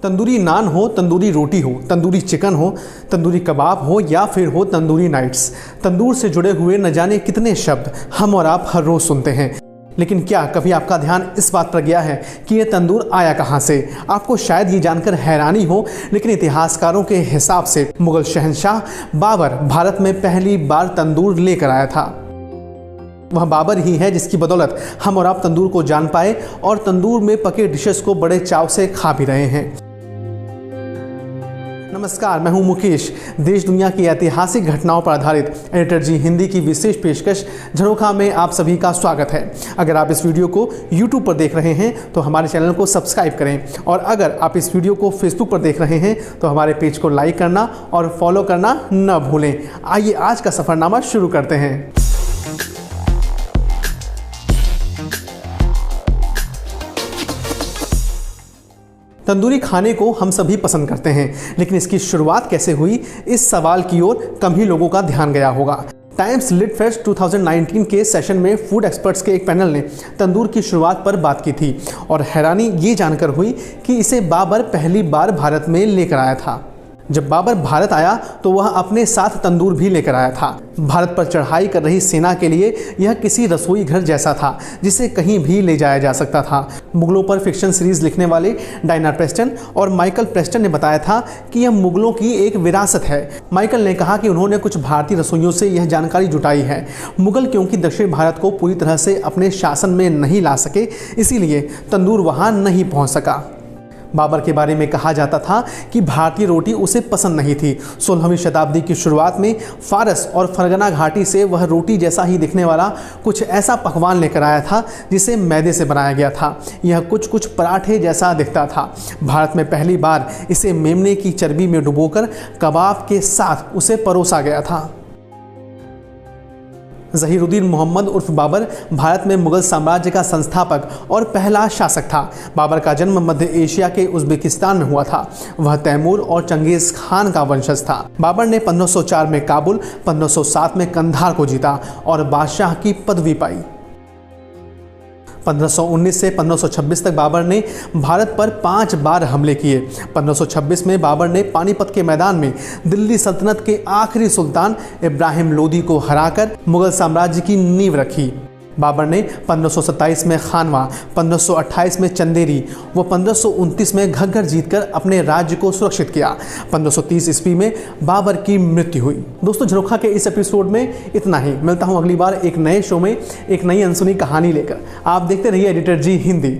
तंदूरी नान हो, तंदूरी रोटी हो, तंदूरी चिकन हो, तंदूरी कबाब हो या फिर हो तंदूरी नाइट्स, तंदूर से जुड़े हुए न जाने कितने शब्द हम और आप हर रोज़ सुनते हैं। लेकिन क्या कभी आपका ध्यान इस बात पर गया है कि ये तंदूर आया कहाँ से? आपको शायद ये जानकर हैरानी हो, लेकिन इतिहासकारों के हिसाब से मुगल शहंशाह बाबर भारत में पहली बार तंदूर लेकर आया था। वह बाबर ही है जिसकी बदौलत हम और आप तंदूर को जान पाए और तंदूर में पके डिशेस को बड़े चाव से खा भी रहे हैं। नमस्कार, मैं हूं मुकेश। देश दुनिया की ऐतिहासिक घटनाओं पर आधारित एडिटर जी हिंदी की विशेष पेशकश झरोखा में आप सभी का स्वागत है। अगर आप इस वीडियो को YouTube पर देख रहे हैं तो हमारे चैनल को सब्सक्राइब करें, और अगर आप इस वीडियो को Facebook पर देख रहे हैं तो हमारे पेज को लाइक करना और फॉलो करना न भूलें। आइए आज का सफरनामा शुरू करते हैं। तंदूरी खाने को हम सभी पसंद करते हैं, लेकिन इसकी शुरुआत कैसे हुई, इस सवाल की ओर कम ही लोगों का ध्यान गया होगा। टाइम्स लिट फेस्ट 2019 के सेशन में फूड एक्सपर्ट्स के एक पैनल ने तंदूर की शुरुआत पर बात की थी और हैरानी ये जानकर हुई कि इसे बाबर पहली बार भारत में लेकर आया था। जब बाबर भारत आया तो वह अपने साथ तंदूर भी लेकर आया था। भारत पर चढ़ाई कर रही सेना के लिए यह किसी रसोई घर जैसा था जिसे कहीं भी ले जाया जा सकता था। मुगलों पर फिक्शन सीरीज लिखने वाले डायना प्रेस्टन और माइकल प्रेस्टन ने बताया था कि यह मुगलों की एक विरासत है। माइकल ने कहा कि उन्होंने कुछ भारतीय रसोइयों से यह जानकारी जुटाई है। मुगल क्योंकि दक्षिण भारत को पूरी तरह से अपने शासन में नहीं ला सके, इसीलिए तंदूर वहां नहीं पहुंच सका। बाबर के बारे में कहा जाता था कि भारतीय रोटी उसे पसंद नहीं थी। 16वीं शताब्दी की शुरुआत में फारस और फरगना घाटी से वह रोटी जैसा ही दिखने वाला कुछ ऐसा पकवान लेकर आया था जिसे मैदे से बनाया गया था। यह कुछ पराठे जैसा दिखता था। भारत में पहली बार इसे मेमने की चर्बी में डुबोकर कबाब के साथ उसे परोसा गया था। ज़हीरुद्दीन मोहम्मद उर्फ बाबर भारत में मुगल साम्राज्य का संस्थापक और पहला शासक था। बाबर का जन्म मध्य एशिया के उज़्बेकिस्तान में हुआ था। वह तैमूर और चंगेज़ खान का वंशज था। बाबर ने 1504 में काबुल, 1507 में कंधार को जीता और बादशाह की पदवी पाई। 1519 से 1526 तक बाबर ने भारत पर 5 बार हमले किए। 1526 में बाबर ने पानीपत के मैदान में दिल्ली सल्तनत के आखिरी सुल्तान इब्राहिम लोदी को हराकर मुगल साम्राज्य की नींव रखी। बाबर ने 1527 में खानवा, 1528 में चंदेरी व 1529 में घग्गर जीतकर अपने राज्य को सुरक्षित किया। 1530 ईस्वी में बाबर की मृत्यु हुई। दोस्तों, झरोखा के इस एपिसोड में इतना ही। मिलता हूं अगली बार एक नए शो में एक नई अनसुनी कहानी लेकर। आप देखते रहिए एडिटर जी हिंदी।